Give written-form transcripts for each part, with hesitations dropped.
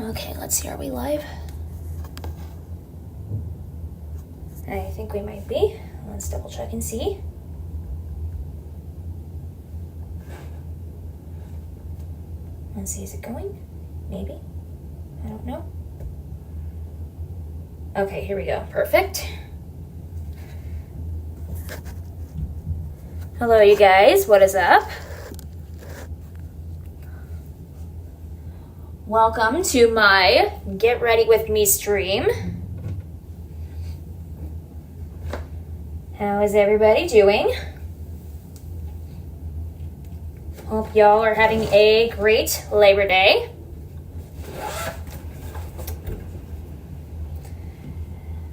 Okay, let's see, are we live? I think we might be. Let's double check and see. Let's see, is it going? Maybe. I don't know. Okay, here we go. Perfect. Hello, you guys. What is up? Welcome to my Get Ready With Me stream. How is everybody doing? Hope y'all are having a great Labor Day.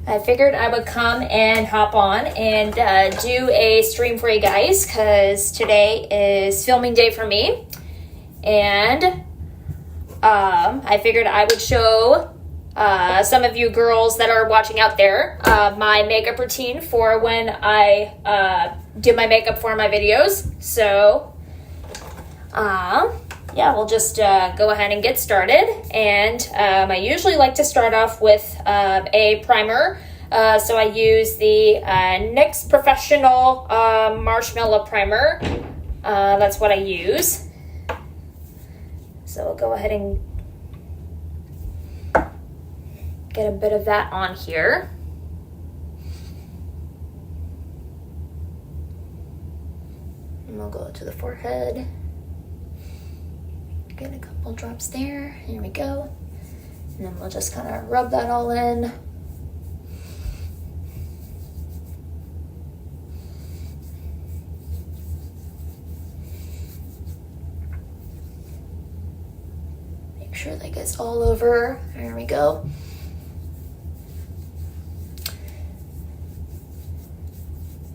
I figured I would come and hop on and do a stream for you guys because today is filming day for me. And I figured I would show some of you girls that are watching out there my makeup routine for when I do my makeup for my videos. So, yeah, we'll just go ahead and get started. And I usually like to start off with a primer. So I use the NYX Professional Marshmallow Primer. That's what I use. So we'll go ahead and get a bit of that on here. And we'll go to the forehead. Get a couple drops there. Here we go. And then we'll just kind of rub that all in. Make sure that gets all over. There we go.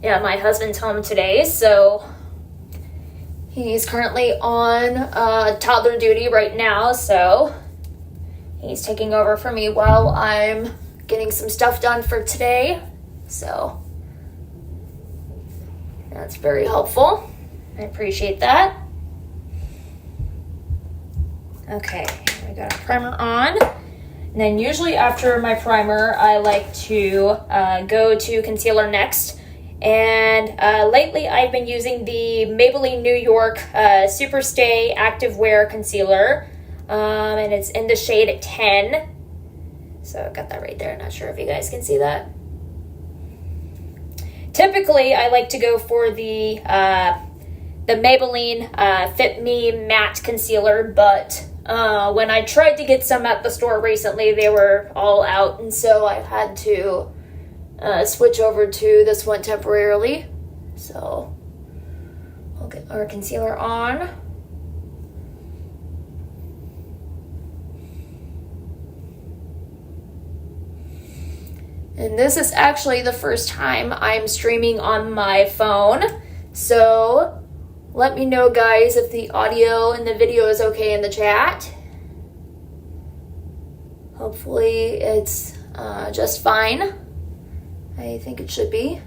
Yeah, my husband's home today, so he's currently on toddler duty right now, so he's taking over for me while I'm getting some stuff done for today. So that's very helpful. I appreciate that. Okay, I got a primer on. And then usually after my primer, I like to go to concealer next. And lately I've been using the Maybelline New York Superstay Activewear Concealer. And it's in the shade 10. So I got that right there. Not sure if you guys can see that. Typically, I like to go for the Maybelline Fit Me Matte Concealer. But when I tried to get some at the store recently, they were all out. And so I had to switch over to this one temporarily. So we'll get our concealer on. And this is actually the first time I'm streaming on my phone. So let me know, guys, if the audio and the video is okay in the chat. Hopefully it's just fine. I think it should be.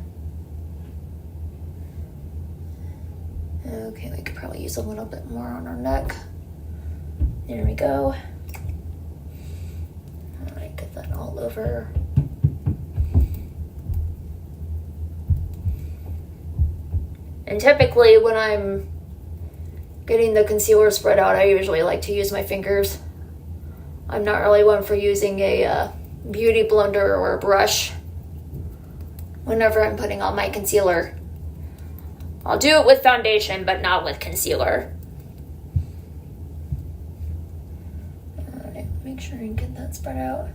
Okay, we could probably use a little bit more on our neck. There we go. All right, get that all over. And typically when I'm getting the concealer spread out, I usually like to use my fingers. I'm not really one for using a beauty blender or a brush whenever I'm putting on my concealer. I'll do it with foundation, but not with concealer. All right, make sure you get that spread out.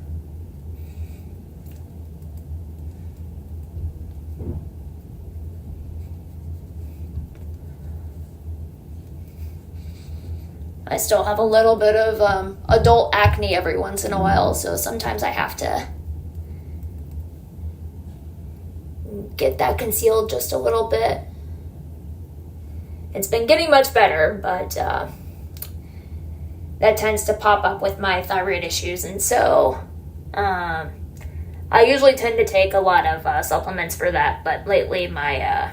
I still have a little bit of adult acne every once in a while, so sometimes I have to get that concealed just a little bit. It's been getting much better, but that tends to pop up with my thyroid issues, and so I usually tend to take a lot of supplements for that, but lately my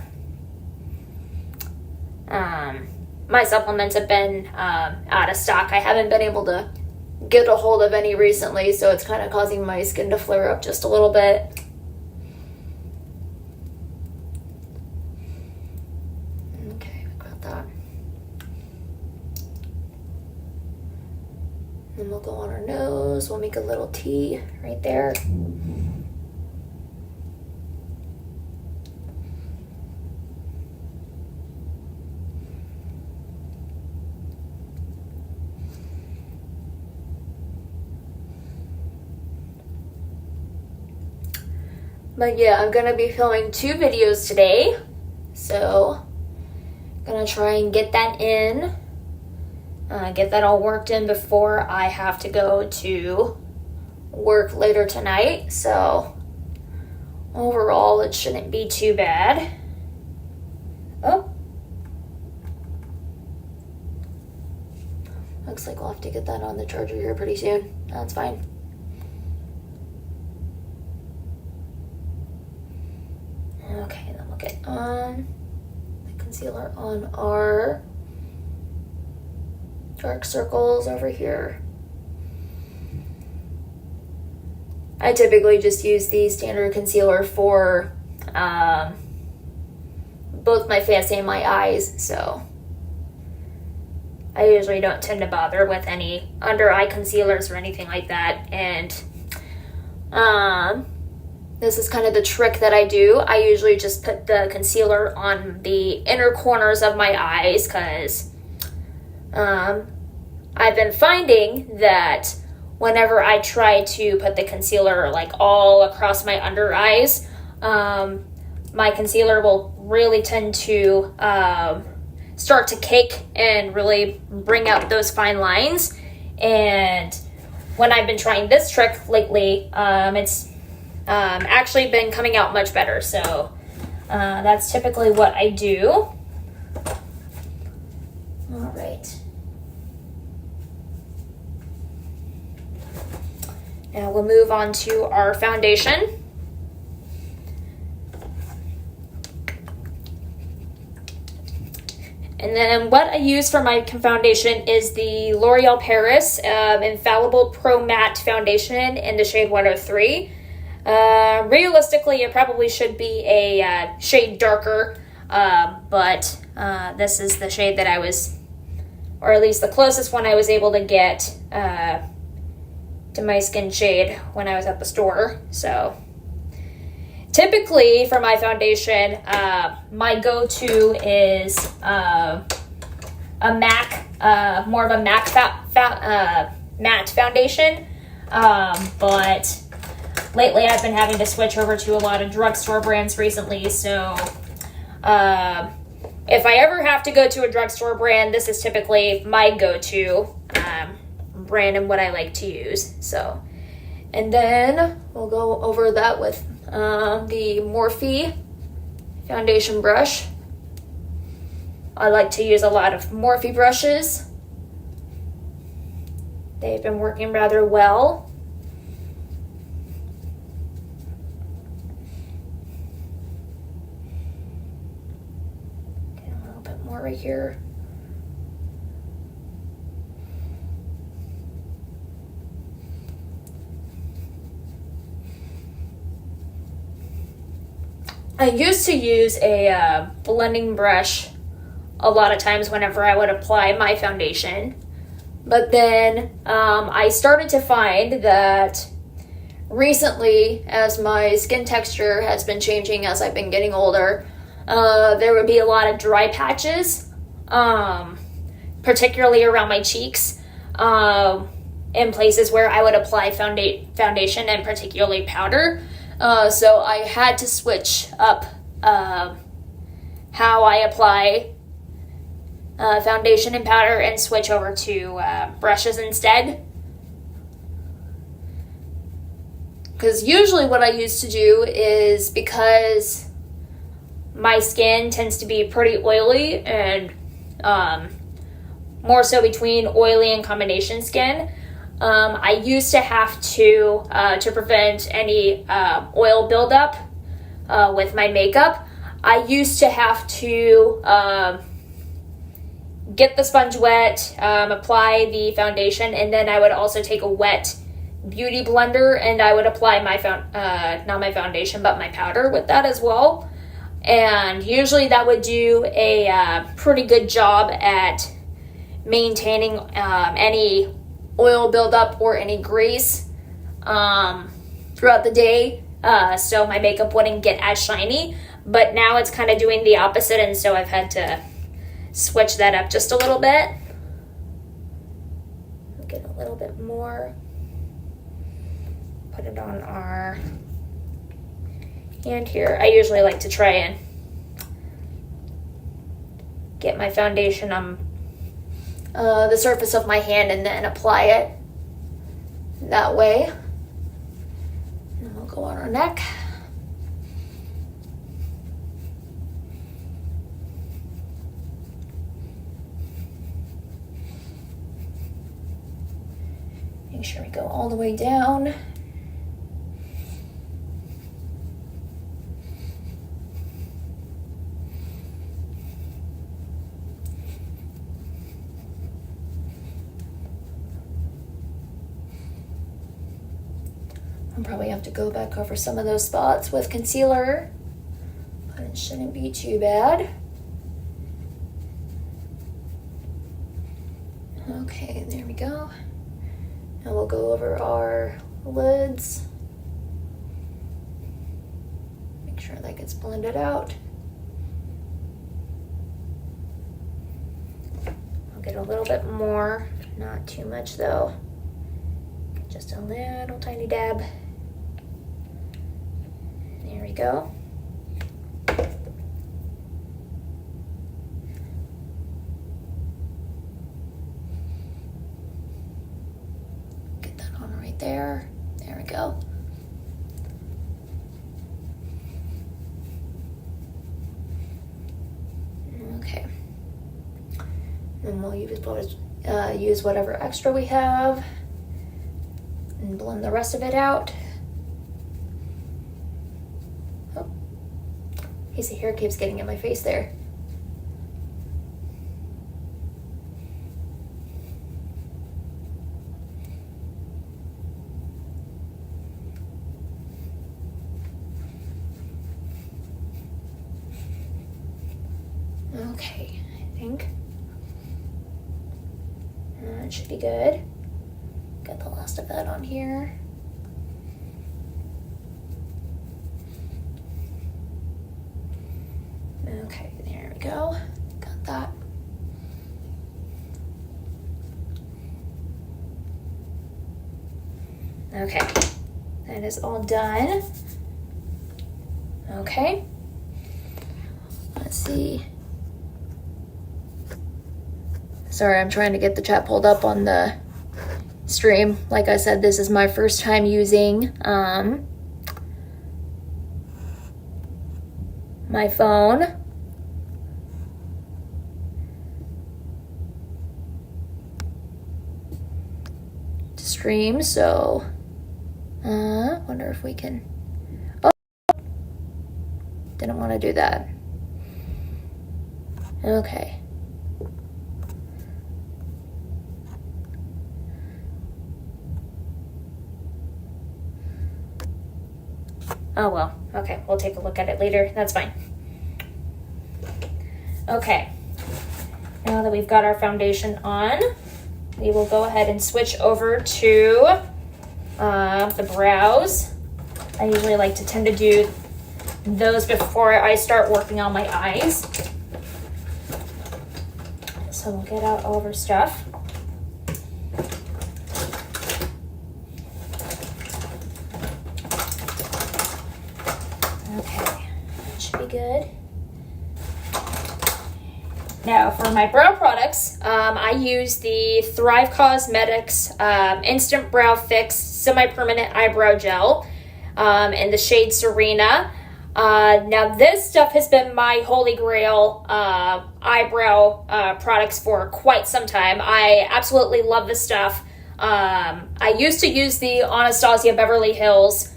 my supplements have been out of stock. I haven't been able to get a hold of any recently, so it's kind of causing my skin to flare up just a little bit. Okay, I got that. Then we'll go on our nose. We'll make a little T right there. But yeah, I'm gonna be filming 2 videos today, so I'm gonna try and get that in, get that all worked in before I have to go to work later tonight. So overall, it shouldn't be too bad. Oh, looks like we'll have to get that on the charger here pretty soon. That's fine. Okay, then we'll get on the concealer on our dark circles over here. I typically just use the standard concealer for both my face and my eyes, so I usually don't tend to bother with any under eye concealers or anything like that. And this is kind of the trick that I do. I usually just put the concealer on the inner corners of my eyes because I've been finding that whenever I try to put the concealer like all across my under eyes, my concealer will really tend to start to cake and really bring out those fine lines. And when I've been trying this trick lately, it's actually been coming out much better. So that's typically what I do. All right. Now we'll move on to our foundation. And then what I use for my foundation is the L'Oreal Paris Infallible Pro Matte Foundation in the shade 103. Realistically, it probably should be a shade darker, but this is the shade that I was, or at least the closest one I was able to get to my skin shade when I was at the store. So typically for my foundation, my go-to is a MAC, more of a MAC matte foundation, but lately I've been having to switch over to a lot of drugstore brands recently, so if I ever have to go to a drugstore brand, this is typically my go-to brand and what I like to use. So, and then we'll go over that with the Morphe foundation brush. I like to use a lot of Morphe brushes. They've been working rather well. Okay, a little bit more right here. I used to use a blending brush a lot of times whenever I would apply my foundation. But then I started to find that recently, as my skin texture has been changing as I've been getting older, there would be a lot of dry patches, particularly around my cheeks, in places where I would apply foundation and particularly powder. So I had to switch up how I apply foundation and powder and switch over to brushes instead. Because usually what I used to do is, because my skin tends to be pretty oily and more so between oily and combination skin, I used to have to prevent any oil buildup with my makeup, I used to have to get the sponge wet, apply the foundation, and then I would also take a wet beauty blender and I would apply my not my foundation, but my powder with that as well. And usually that would do a pretty good job at maintaining any oil buildup or any grease throughout the day, so my makeup wouldn't get as shiny. But now it's kind of doing the opposite, and so I've had to switch that up just a little bit. Get a little bit more. Put it on our hand here. I usually like to try and get my foundation on the surface of my hand and then apply it that way. And we'll go on our neck. Make sure we go all the way down. I'll probably have to go back over some of those spots with concealer, but it shouldn't be too bad. Okay, there we go. And we'll go over our lids. Make sure that gets blended out. I'll get a little bit more, not too much though. Just a little tiny dab. There we go. Get that on right there. There we go. Okay. And we'll use whatever extra we have and blend the rest of it out. Oh, his hair keeps getting in my face there. Okay, I think that should be good. Got the last of that on here. Okay, there we go. Got that. Okay, that is all done. Okay, let's see. Sorry, I'm trying to get the chat pulled up on the stream. Like I said, this is my first time using my phone. To stream, so wonder if we can. Oh, didn't want to do that. Okay. Oh well, okay, we'll take a look at it later. That's fine. Okay, now that we've got our foundation on, we will go ahead and switch over to the brows. I usually like to tend to do those before I start working on my eyes. So we'll get out all of our stuff. Good. Now for my brow products, I use the Thrive Cosmetics Instant Brow Fix Semi-Permanent Eyebrow Gel in the shade Serena. Now this stuff has been my holy grail eyebrow products for quite some time. I absolutely love this stuff. I used to use the Anastasia Beverly Hills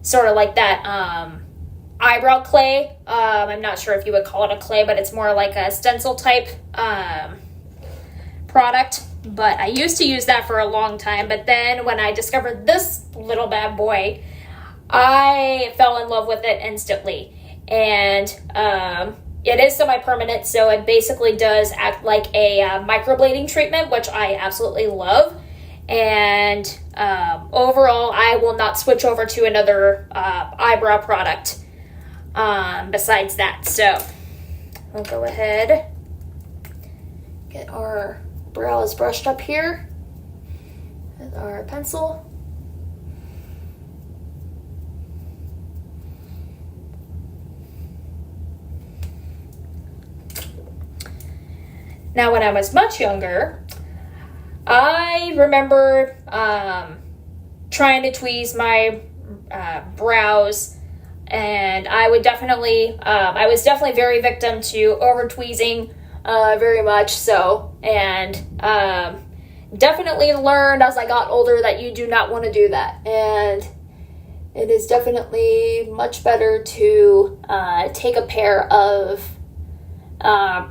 sort of like that eyebrow clay. I'm not sure if you would call it a clay, but it's more like a stencil type product. But I used to use that for a long time. But then when I discovered this little bad boy, I fell in love with it instantly. And it is semi-permanent, so it basically does act like a microblading treatment, which I absolutely love. And overall, I will not switch over to another eyebrow product besides that. So we'll go ahead, get our brows brushed up here with our pencil. Now, when I was much younger, I remember trying to tweeze my brows, and I was definitely very victim to over tweezing, very much so, and definitely learned as I got older that you do not want to do that, and it is definitely much better to take a pair of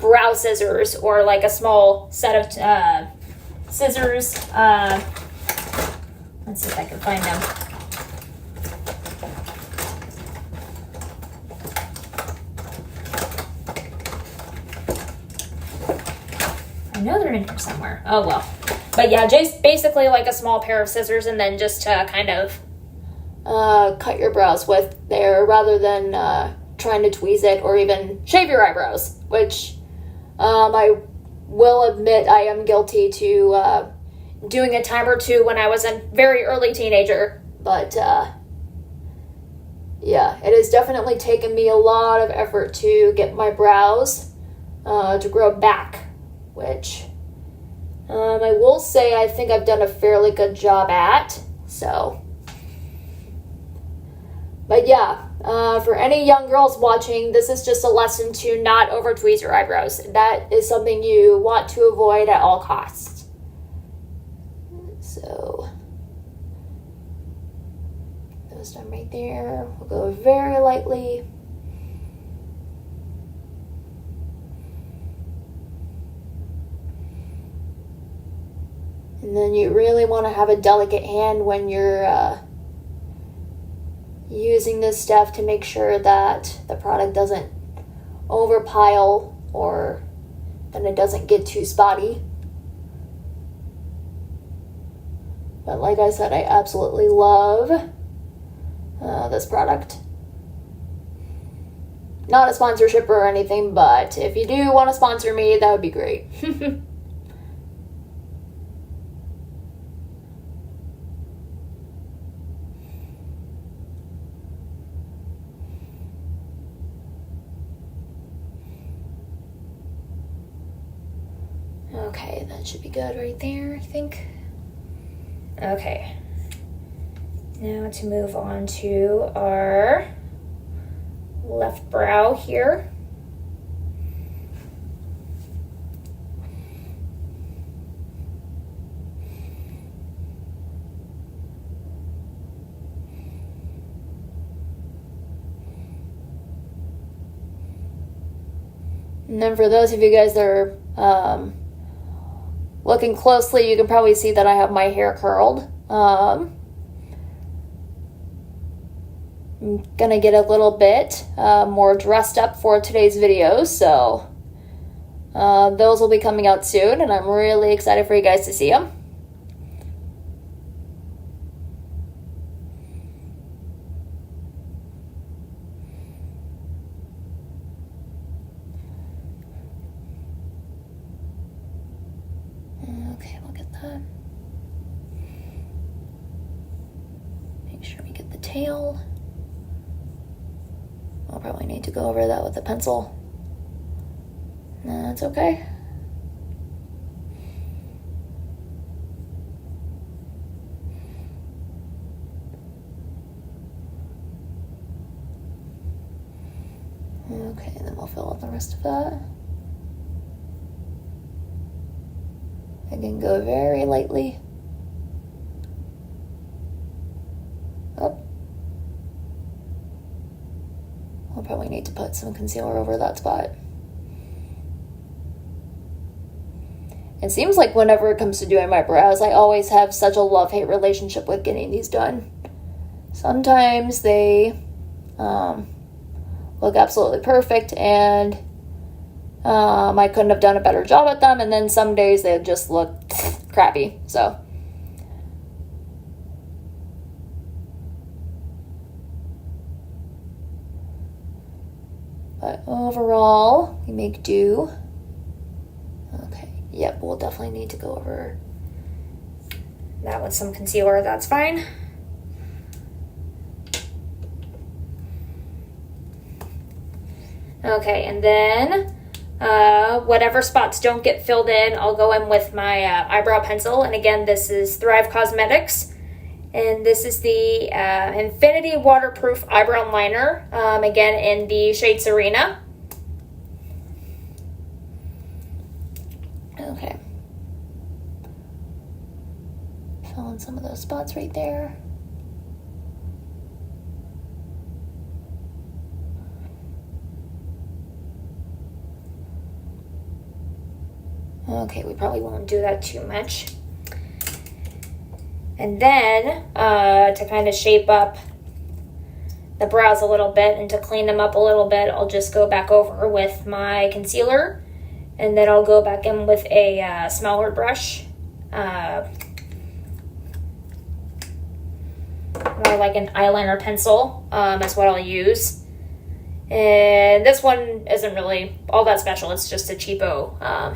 brow scissors, or like a small set of scissors. Let's see if I can find them. I know they're in here somewhere. Oh well. But yeah, just basically like a small pair of scissors, and then just to kind of cut your brows with there, rather than trying to tweeze it or even shave your eyebrows, which I will admit I am guilty to doing a time or two when I was a very early teenager. But yeah, it has definitely taken me a lot of effort to get my brows to grow back, which I will say I think I've done a fairly good job at. So, but yeah, for any young girls watching, this is just a lesson to not over tweeze your eyebrows. That is something you want to avoid at all costs. So, those done right there. We'll go very lightly. And then you really want to have a delicate hand when you're using this stuff, to make sure that the product doesn't overpile, or then it doesn't get too spotty. But like I said, I absolutely love this product. Not a sponsorship or anything, but if you do want to sponsor me, that would be great. Okay, that should be good right there, I think. Okay. Now to move on to our left brow here. And then for those of you guys that are looking closely, you can probably see that I have my hair curled. I'm gonna get a little bit more dressed up for today's video, so those will be coming out soon, and I'm really excited for you guys to see them. Okay, we'll get that. Make sure we get the tail. I'll probably need to go over that with a pencil. That's okay. Okay, then we'll fill out the rest of that. I can go very lightly. Up. I'll probably need to put some concealer over that spot. It seems like whenever it comes to doing my brows, I always have such a love-hate relationship with getting these done. Sometimes they look absolutely perfect, and I couldn't have done a better job at them, and then some days they just look crappy. So but overall, we make do. Okay, yep, we'll definitely need to go over that with some concealer. That's fine. Okay, and then whatever spots don't get filled in, I'll go in with my eyebrow pencil. And again, this is Thrive Cosmetics. And this is the Infinity Waterproof Eyebrow Liner, again in the shade Serena. Okay. Fill in some of those spots right there. Okay, we probably won't do that too much. And then, to kind of shape up the brows a little bit and to clean them up a little bit, I'll just go back over with my concealer. And then I'll go back in with a smaller brush. More like an eyeliner pencil is what I'll use. And this one isn't really all that special. It's just a cheapo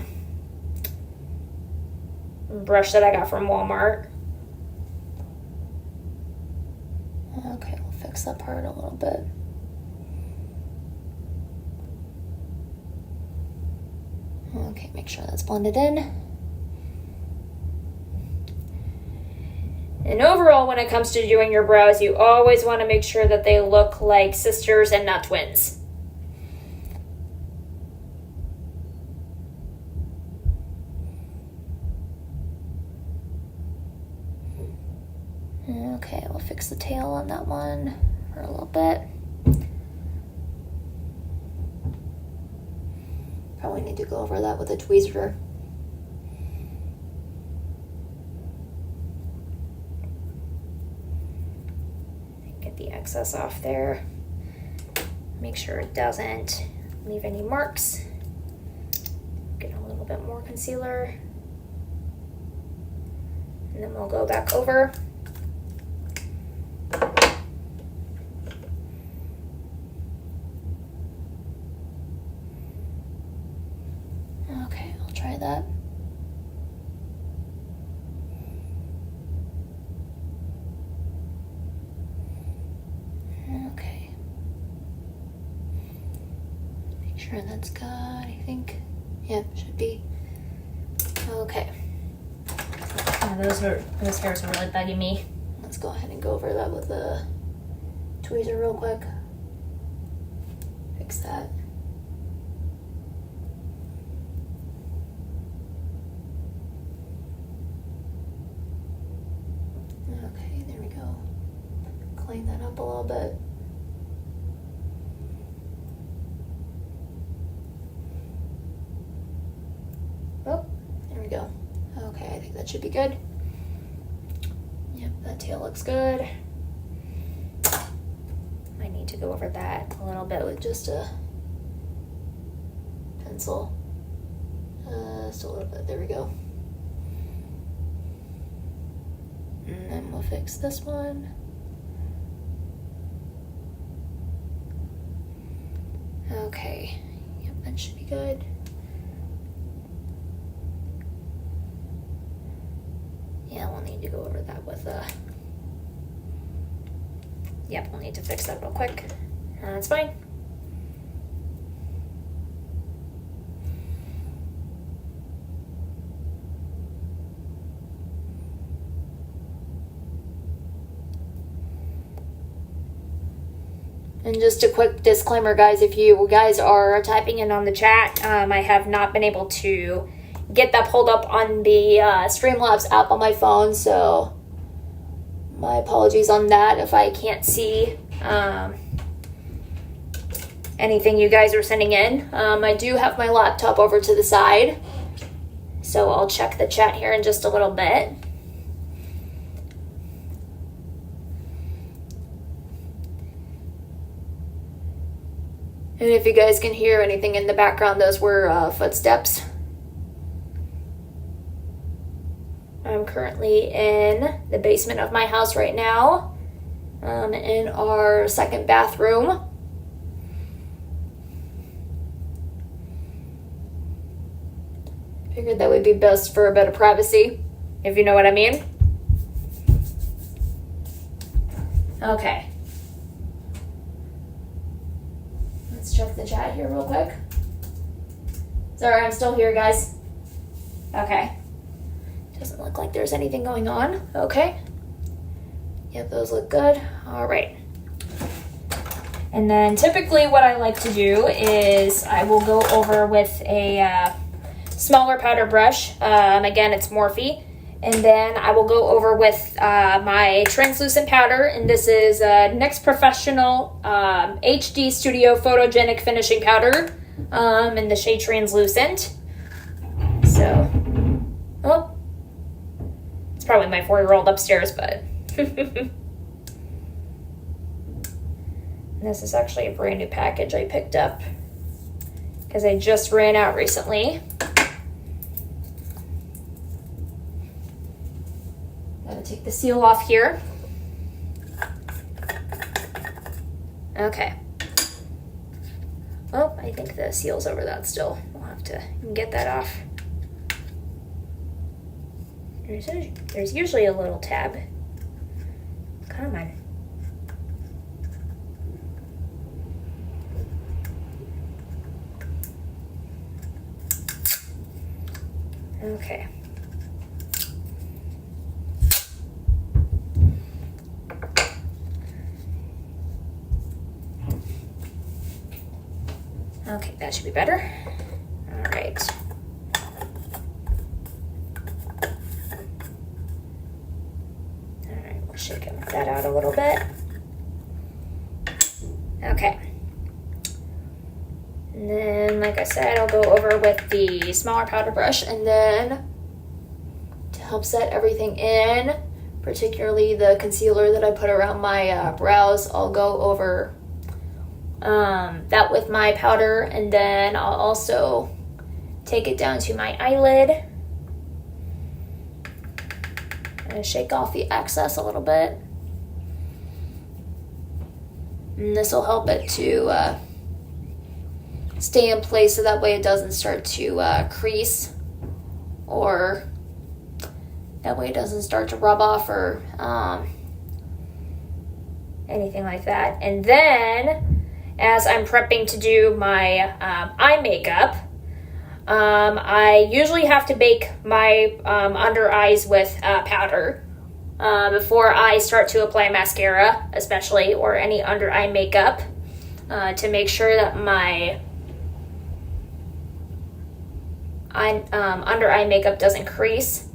brush that I got from Walmart. Okay, we'll fix that part a little bit. Okay, make sure that's blended in. And overall, when it comes to doing your brows, you always want to make sure that they look like sisters and not twins. Okay, we'll fix the tail on that one for a little bit. Probably need to go over that with a tweezer. Get the excess off there. Make sure it doesn't leave any marks. Get a little bit more concealer. And then we'll go back over. Okay, I'll try that. Okay. Make sure that's good, I think. Yep, should be. Okay. Oh, those hairs are really bugging me. Let's go ahead and go over that with a tweezer real quick. Fix that. Okay, there we go. Clean that up a little bit. Oh, there we go. Okay, I think that should be good. Yep, that tail looks good. I need to go over that a little bit with just a pencil. Just a little bit, there we go. And then we'll fix this one. Okay, yep, that should be good. Yeah, we'll need to go over that with yep, we'll need to fix that real quick. That's fine. And just a quick disclaimer, guys, if you guys are typing in on the chat, I have not been able to get that pulled up on the Streamlabs app on my phone, so my apologies on that if I can't see anything you guys are sending in. I do have my laptop over to the side, so I'll check the chat here in just a little bit. And if you guys can hear anything in the background, those were footsteps. I'm currently in the basement of my house right now, in our second bathroom. Figured that would be best for a bit of privacy, if you know what I mean. Okay. Let's check the chat here real quick. Sorry, I'm still here, guys. Okay. Doesn't look like there's anything going on. Okay. Yep, those look good. All right. And then typically what I like to do is I will go over with a smaller powder brush. Again, it's Morphe. And then I will go over with my translucent powder. And this is NYX Professional HD Studio Photogenic Finishing Powder in the shade Translucent. So, oh, it's probably my 4-year-old upstairs, but this is actually a brand new package I picked up because I just ran out recently. Gotta take the seal off here. Okay. Oh, I think the seal's over that still. We'll have to get that off. There's usually a little tab. Come on. Okay. Okay, that should be better. All right. All right, we'll shake that out a little bit. Okay. And then, like I said, I'll go over with the smaller powder brush, and then to help set everything in, particularly the concealer that I put around my brows, I'll go over that with my powder, and then I'll also take it down to my eyelid and shake off the excess a little bit. And this will help it to stay in place so that way it doesn't start to crease, or that way it doesn't start to rub off or anything like that. And then as I'm prepping to do my eye makeup, I usually have to bake my under eyes with powder before I start to apply mascara, especially, or any under eye makeup, to make sure that my under eye makeup doesn't crease.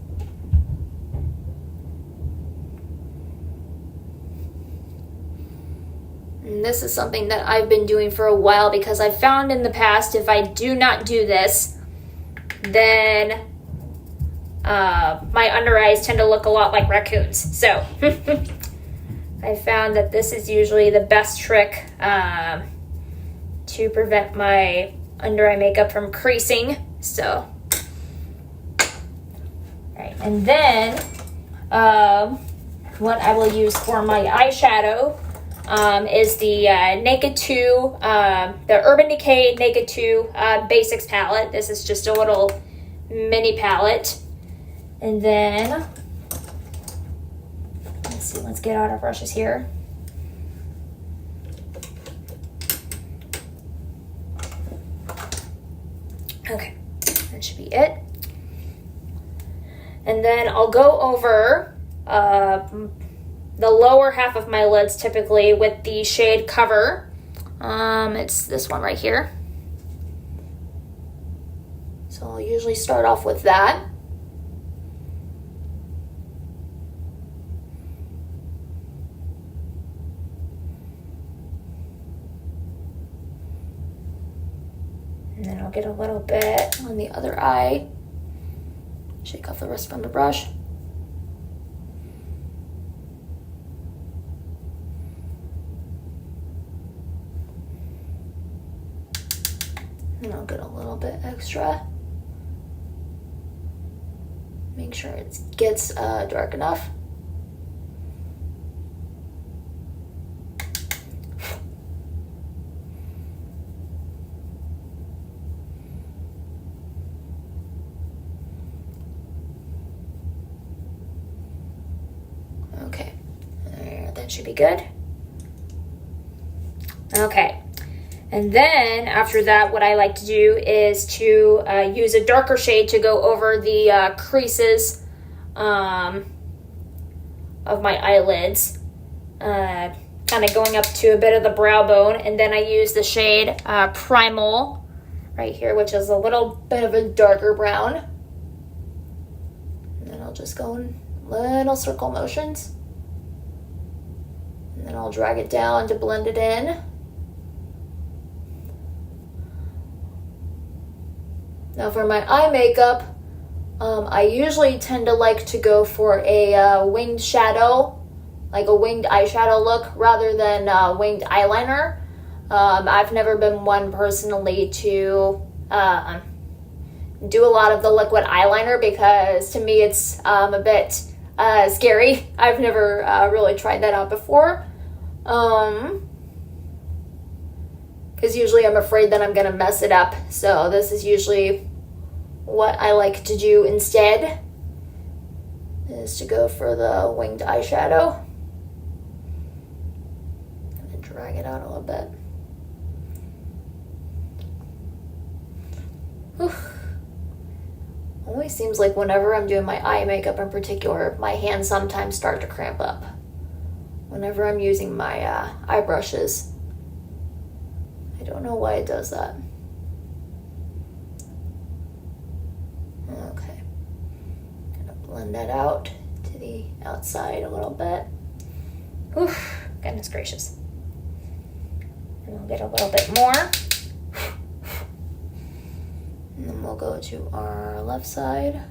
And this is something that I've been doing for a while because I've found in the past if I do not do this, then my under eyes tend to look a lot like raccoons. So I found that this is usually the best trick to prevent my under eye makeup from creasing. So, right, and then what I will use for my eyeshadow is the Naked 2, the Urban Decay Naked 2 Basics palette. This is just a little mini palette. And then, let's see, let's get out our brushes here. Okay, that should be it. And then I'll go over the lower half of my lids typically with the shade Cover. It's this one right here. So I'll usually start off with that. I'll get a little bit on the other eye. Shake off the rest from the brush. And I'll get a little bit extra. Make sure it gets dark enough. Okay, there, that should be good. Okay, and then after that, what I like to do is to use a darker shade to go over the creases of my eyelids, kind of going up to a bit of the brow bone, and then I use the shade Primal right here, which is a little bit of a darker brown. And then I'll just go in little circle motions. And then I'll drag it down to blend it in. Now for my eye makeup, I usually tend to like to go for a winged shadow, like a winged eyeshadow look rather than winged eyeliner. I've never been one personally to do a lot of the liquid eyeliner because to me it's a bit scary. I've never really tried that out before. Because usually I'm afraid that I'm going to mess it up. So this is usually what I like to do instead, is to go for the winged eyeshadow. And then drag it out a little bit. Whew. Always seems like whenever I'm doing my eye makeup in particular, my hands sometimes start to cramp up whenever I'm using my eye brushes. I don't know why it does that. Okay. Gonna blend that out to the outside a little bit. Oof, goodness gracious. And we'll get a little bit more. And then we'll go to our left side.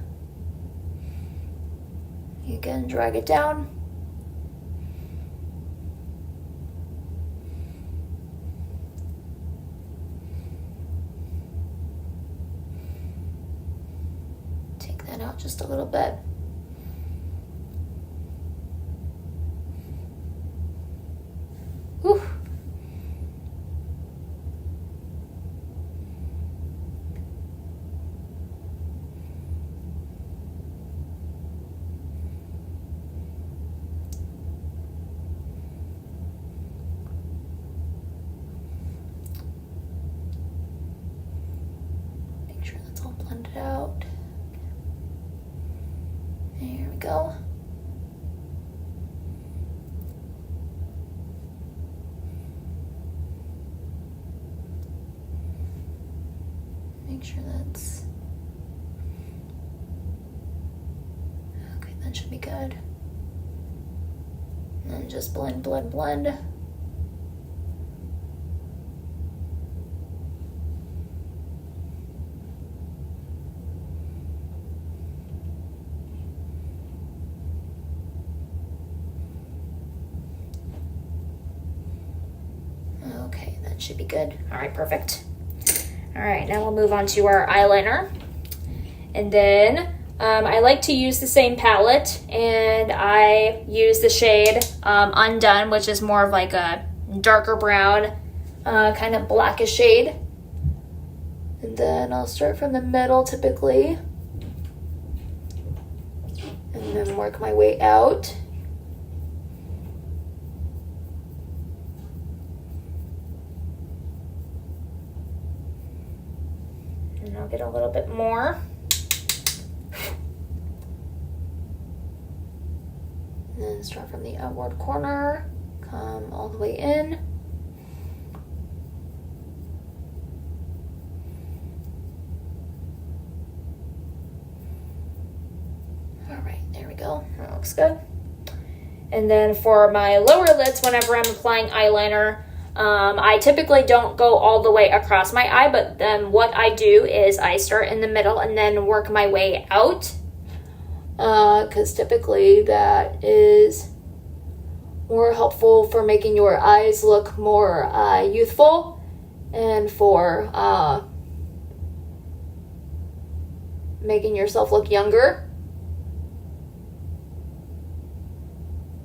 Again, drag it down. Take that out just a little bit. Whew. Make sure that's all blended out. There we go. Make sure that's okay. That should be good. And then just blend, blend, blend. Okay, that should be good. All right, perfect. All right, now we'll move on to our eyeliner. And then I like to use the same palette, and I use the shade Undone, which is more of like a darker brown, kind of blackish shade. And then I'll start from the middle typically, and then work my way out. And I'll get a little bit more. And then start from the outward corner, come all the way in. All right, there we go. That looks good. And then for my lower lids, whenever I'm applying eyeliner, I typically don't go all the way across my eye, but then what I do is I start in the middle and then work my way out. Because typically that is more helpful for making your eyes look more youthful and for making yourself look younger.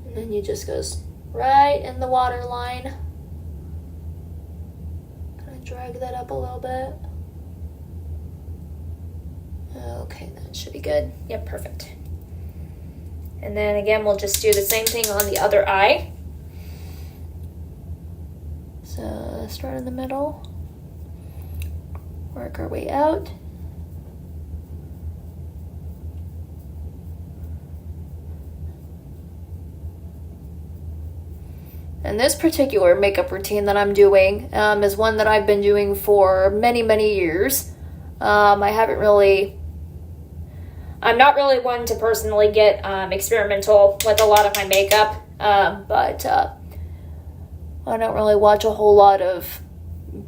And then you just goes right in the waterline. Kind of drag that up a little bit. Okay, that should be good. Yep, perfect. And then again, we'll just do the same thing on the other eye. So start in the middle, work our way out. And this particular makeup routine that I'm doing is one that I've been doing for many, many years. I'm not really one to personally get experimental with a lot of my makeup, but I don't really watch a whole lot of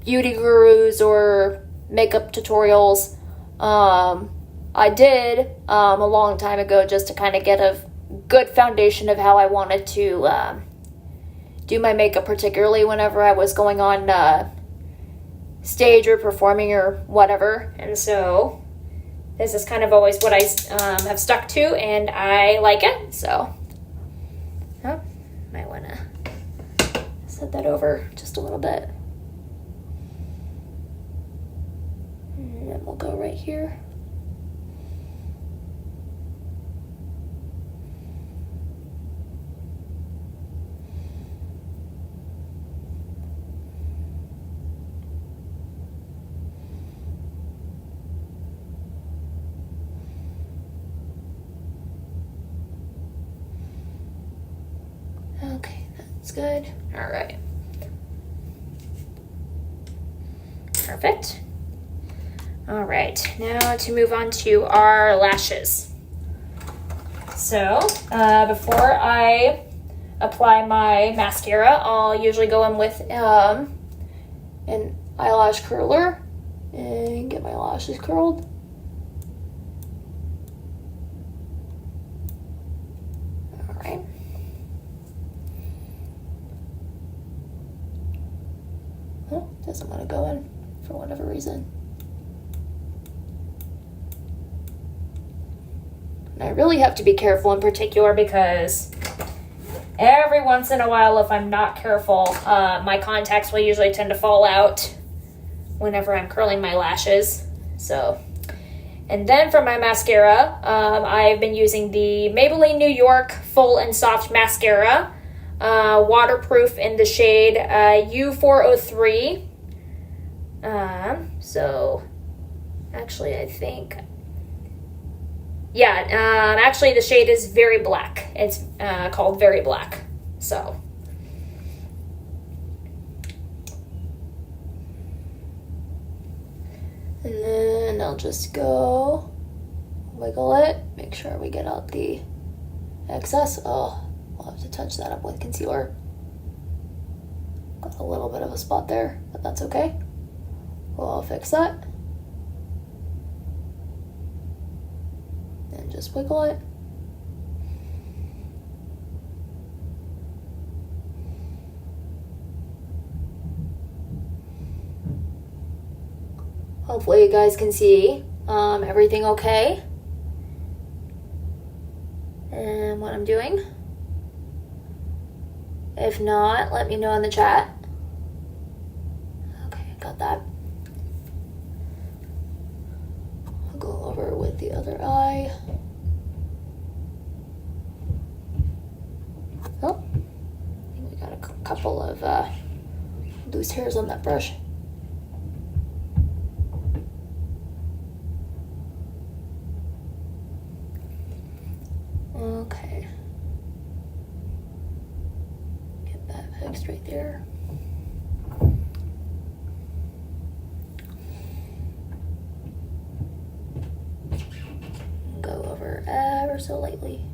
beauty gurus or makeup tutorials. I did a long time ago just to kind of get a good foundation of how I wanted to do my makeup, particularly whenever I was going on stage or performing or whatever. And so this is kind of always what I have stuck to, and I like it. So might want to set that over just a little bit. And then we'll go right here. Okay, that's good. All right. Perfect. All right, now to move on to our lashes. So before I apply my mascara, I'll usually go in with an eyelash curler and get my lashes curled. All right. Oh, doesn't want to go in for whatever reason. And I really have to be careful in particular because every once in a while, if I'm not careful, my contacts will usually tend to fall out whenever I'm curling my lashes. So, and then for my mascara, I've been using the Maybelline New York Full and Soft Mascara, waterproof in the shade U403. So actually I think, yeah, actually the shade is Very Black. It's called Very Black. So and then I'll just go wiggle it, make sure we get out the excess. Oh, we'll have to touch that up with concealer. Got a little bit of a spot there, but that's okay. We'll fix that. And just wiggle it. Hopefully you guys can see everything okay and what I'm doing. If not, let me know in the chat. Okay, got that. I'll go over with the other eye. Oh, I think we got a couple of loose hairs on that brush. Okay. Get that fixed right there. Go over ever so lightly.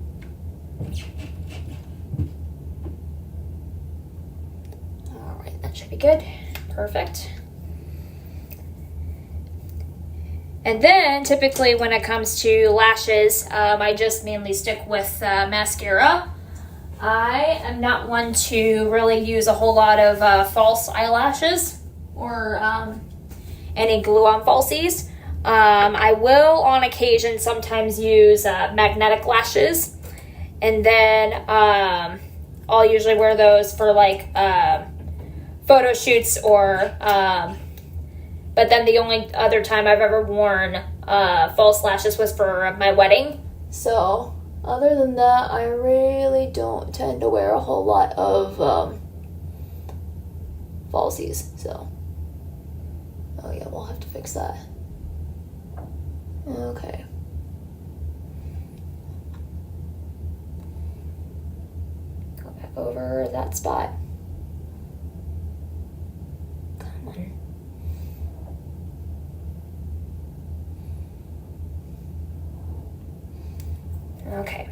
Alright, that should be be good. Perfect. And then typically when it comes to lashes, I just mainly stick with mascara. I am not one to really use a whole lot of false eyelashes or any glue-on falsies. I will on occasion sometimes use magnetic lashes, and then I'll usually wear those for like photo shoots or but then the only other time I've ever worn false lashes was for my wedding. So other than that, I really don't tend to wear a whole lot of falsies. So, oh yeah, we'll have to fix that. Okay. Go back over that spot. Come on. Okay.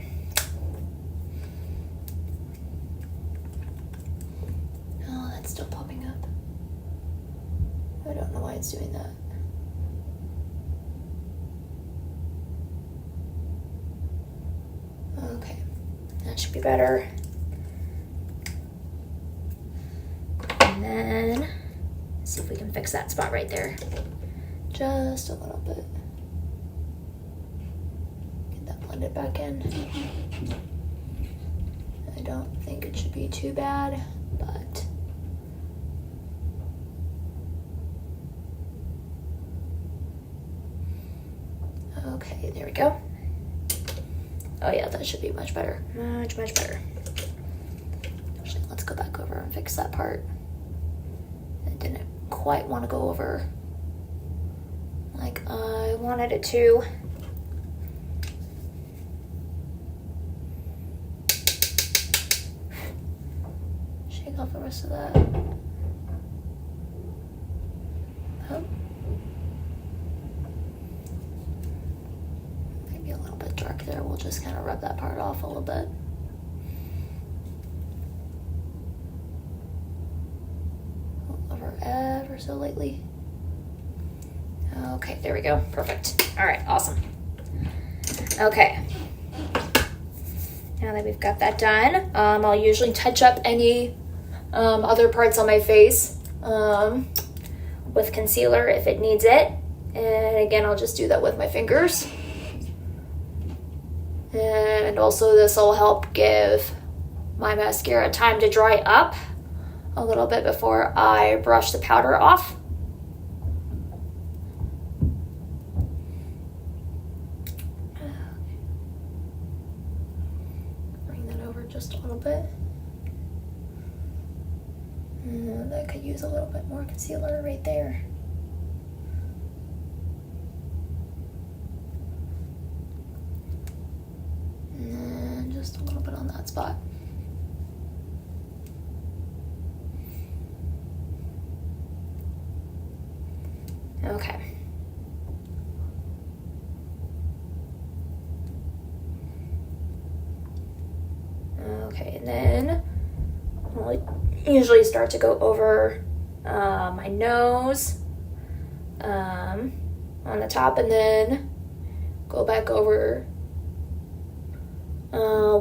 Oh, that's still popping up. I don't know why it's doing that. Okay, that should be better. And then, let's see if we can fix that spot right there. Just a little bit. Blend it back in. I don't think it should be too bad, but okay, there we go. Oh yeah, that should be much better. Much better. Actually, let's go back over and fix that part. I didn't quite want to go over like I wanted it to. Off the rest of that. Oh. Maybe a little bit dark there. We'll just kind of rub that part off a little bit. Over ever so lightly. Okay, there we go. Perfect. All right, awesome. Okay. Now that we've got that done, I'll usually touch up any other parts on my face with concealer if it needs it. And again, I'll just do that with my fingers. And also this will help give my mascara time to dry up a little bit before I brush the powder off. Bring that over just a little bit. And I could use a little bit more concealer right there. And then just a little bit on that spot. Okay. Okay, and then I'll usually start to go over my nose on the top, and then go back over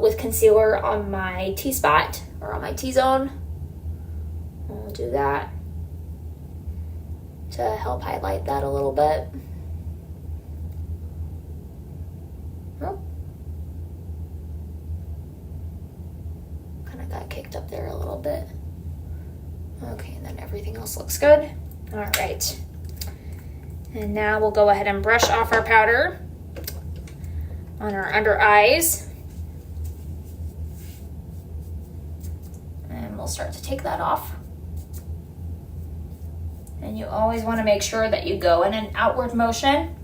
with concealer on my T-spot or on my T-zone. I'll do that to help highlight that a little bit. Oh. Kind of got kicked up there a little bit. Okay, and then everything else looks good. All right. And now we'll go ahead and brush off our powder on our under eyes. And we'll start to take that off. And you always want to make sure that you go in an outward motion.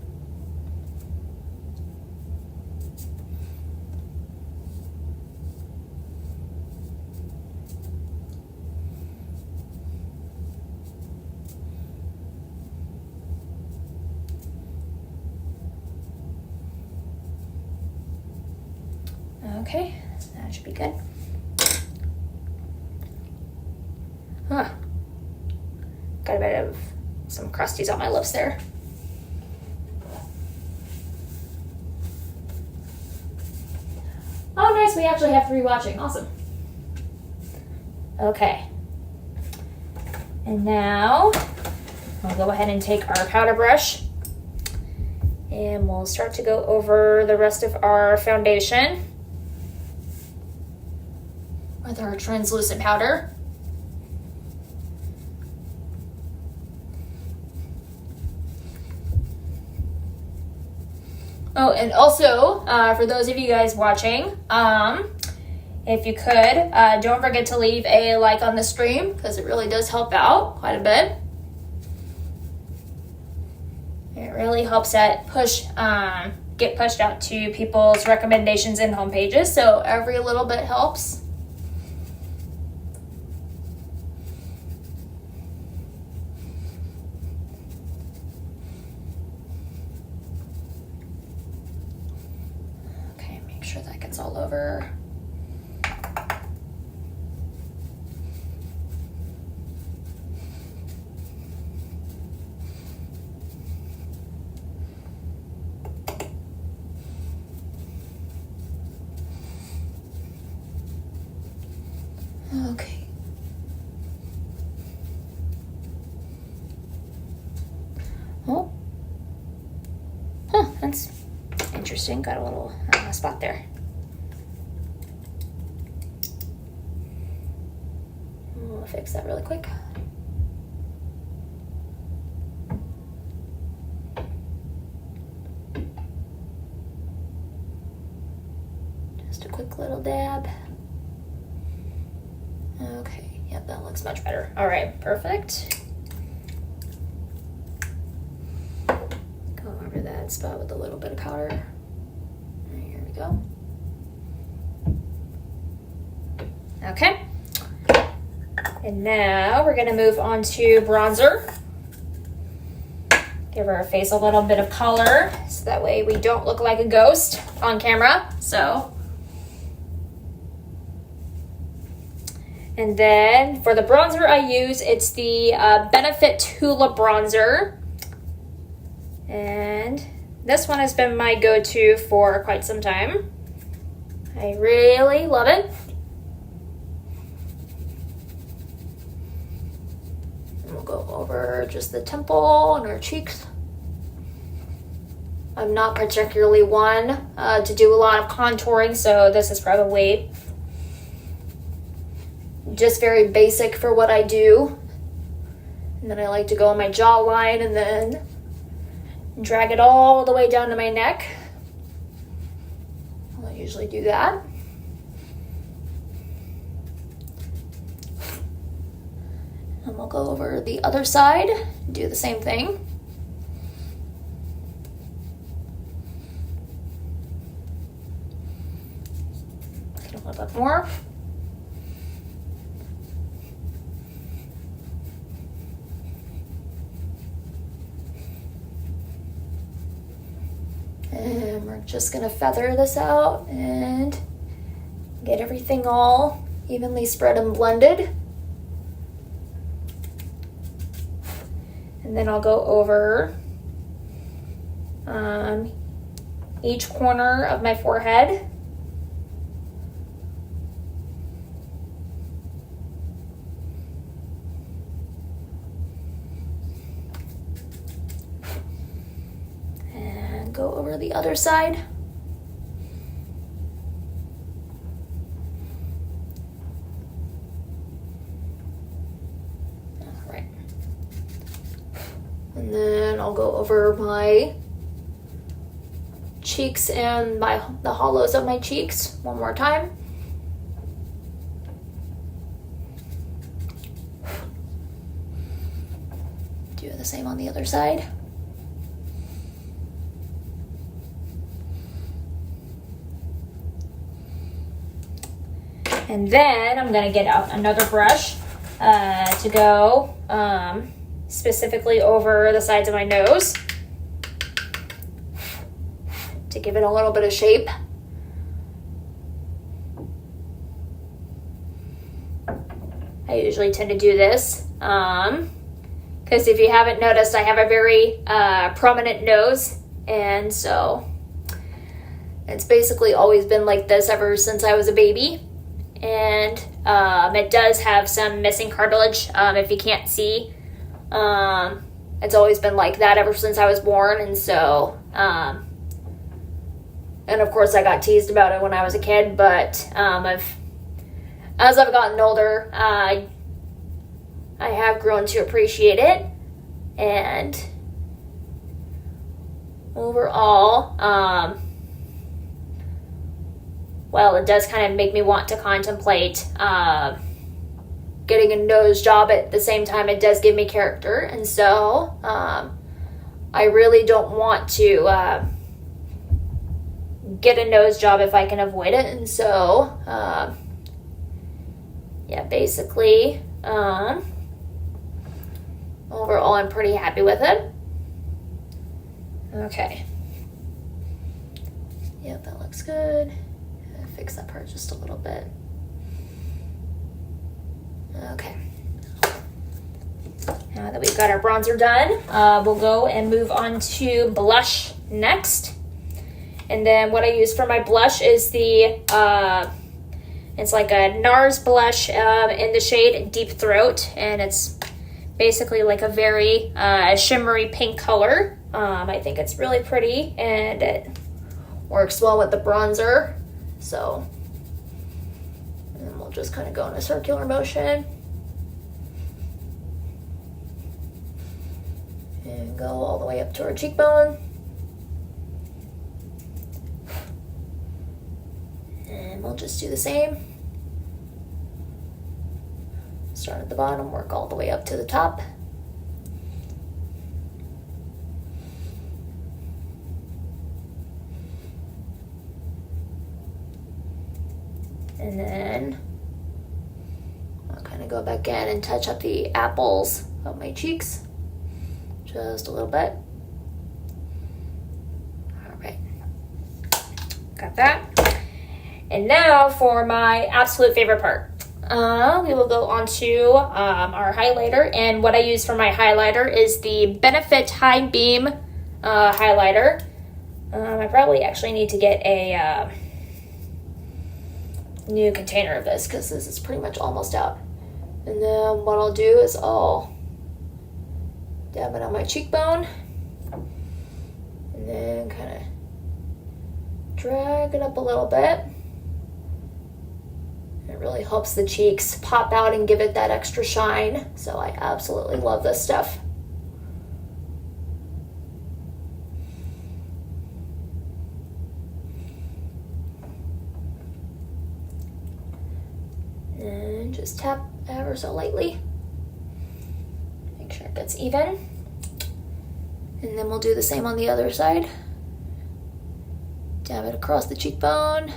Okay, that should be good. a bit of some crusties on my lips there. Oh, nice. We actually have 3 watching. Awesome. Okay. And now we'll go ahead and take our powder brush and we'll start to go over the rest of our foundation with our translucent powder. Oh, and also, for those of you guys watching, if you could, don't forget to leave a like on the stream because it really does help out quite a bit. It really helps that get pushed out to people's recommendations and home pages, so every little bit helps. Okay, make sure that gets all over. Okay. Oh. Huh, that's interesting. Got a little spot there. We'll fix that really quick. Just a quick little dab. Okay, yep, that looks much better. All right, perfect. Go over that spot with a little bit of powder. Here we go. Okay. And now we're gonna move on to bronzer. Give our face a little bit of color so that way we don't look like a ghost on camera. And then for the bronzer I use, it's the Benefit Tula bronzer. And this one has been my go-to for quite some time. I really love it. And we'll go over just the temple and our cheeks. I'm not particularly one to do a lot of contouring, so this is probably just very basic for what I do. And then I like to go on my jawline and then drag it all the way down to my neck. I'll usually do that. And we'll go over the other side, do the same thing. Get a little bit more. And we're just gonna feather this out and get everything all evenly spread and blended. And then I'll go over each corner of my forehead. Go over the other side. All right. And then I'll go over my cheeks and the hollows of my cheeks one more time. Do the same on the other side. And then I'm gonna get out another brush to go specifically over the sides of my nose to give it a little bit of shape. I usually tend to do this because Because if you haven't noticed, I have a very prominent nose, and so it's basically always been like this ever since I was a baby. And it does have some missing cartilage, if you can't see. It's always been like that ever since I was born, and so, and of course I got teased about it when I was a kid, but as I've gotten older, I have grown to appreciate it, and overall, well, it does kind of make me want to contemplate getting a nose job. At the same time, it does give me character, and so I really don't want to get a nose job if I can avoid it, and so yeah, basically overall I'm pretty happy with it. Okay, yep, that looks good. Fix that part just a little bit. Okay. Now that we've got our bronzer done, we'll go and move on to blush next. And then what I use for my blush is the, it's like a NARS blush in the shade Deep Throat. And it's basically like a very shimmery pink color. I think it's really pretty and it works well with the bronzer. So, and then we'll just kind of go in a circular motion and go all the way up to our cheekbone. And we'll just do the same. Start at the bottom, work all the way up to the top. And then I'll kind of go back in and touch up the apples of my cheeks just a little bit. All right, got that. And now for my absolute favorite part. We will go on to our highlighter, and what I use for my highlighter is the Benefit High Beam highlighter. I probably actually need to get a new container of this because this is pretty much almost out. And then what I'll do is I'll dab it on my cheekbone and then kind of drag it up a little bit. It really helps the cheeks pop out and give it that extra shine. So I absolutely love this stuff. And just tap ever so lightly. Make sure it gets even. And then we'll do the same on the other side. Dab it across the cheekbone.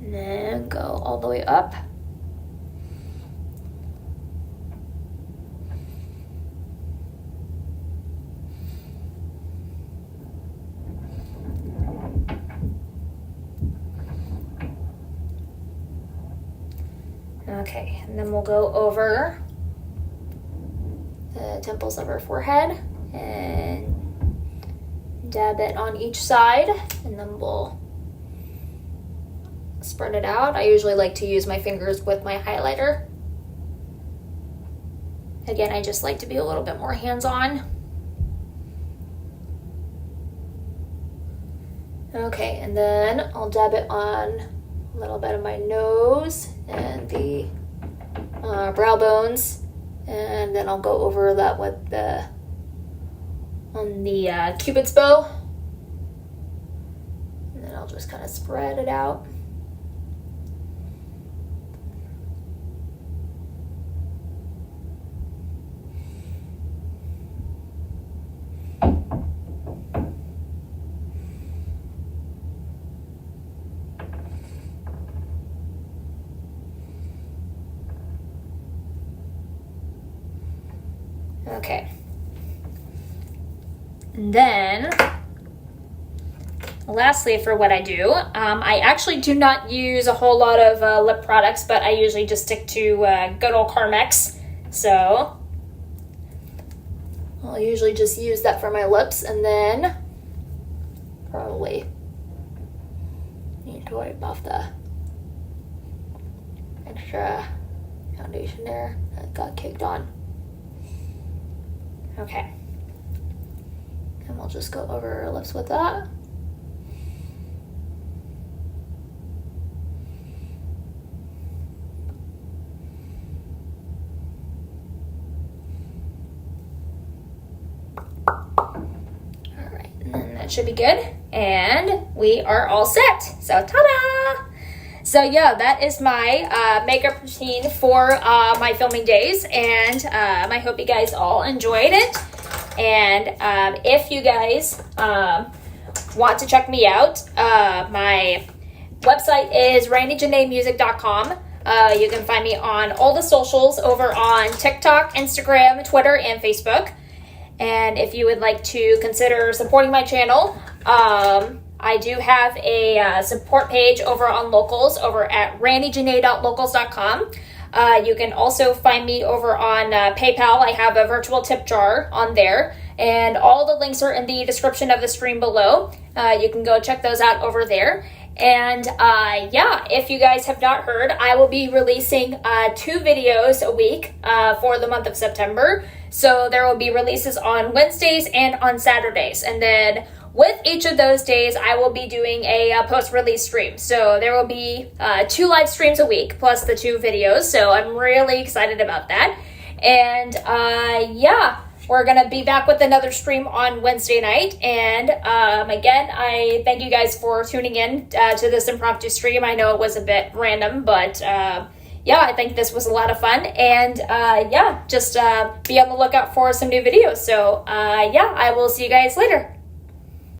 And then go all the way up. Okay, and then we'll go over the temples of our forehead and dab it on each side, and then we'll spread it out. I usually like to use my fingers with my highlighter. Again, I just like to be a little bit more hands-on. Okay, and then I'll dab it on a little bit of my nose and the brow bones, and then I'll go over that with the Cupid's bow, and then I'll just kind of spread it out. Okay. And then, lastly, for what I do, I actually do not use a whole lot of lip products, but I usually just stick to good old Carmex. So I'll usually just use that for my lips, and then probably need to wipe off the extra foundation there that got caked on. Okay. And we'll just go over our lips with that. Should be good, and we are all set. So ta-da! So yeah, that is my makeup routine for my filming days, and I hope you guys all enjoyed it. And if you guys want to check me out, my website is randyjaneemusic.com. You can find me on all the socials over on TikTok, Instagram, Twitter, and Facebook. And if you would like to consider supporting my channel, I do have a support page over on Locals over at randyjanee.locals.com. You can also find me over on PayPal. I have a virtual tip jar on there, and all the links are in the description of the stream below. You can go check those out over there. And yeah, if you guys have not heard, I will be releasing 2 videos a week for the month of September. So there will be releases on Wednesdays and on Saturdays. And then with each of those days, I will be doing a post-release stream. So there will be 2 live streams a week plus the 2 videos. So I'm really excited about that. And yeah, we're going to be back with another stream on Wednesday night. And again, I thank you guys for tuning in to this impromptu stream. I know it was a bit random, but yeah, I think this was a lot of fun. And yeah, just be on the lookout for some new videos. So yeah, I will see you guys later.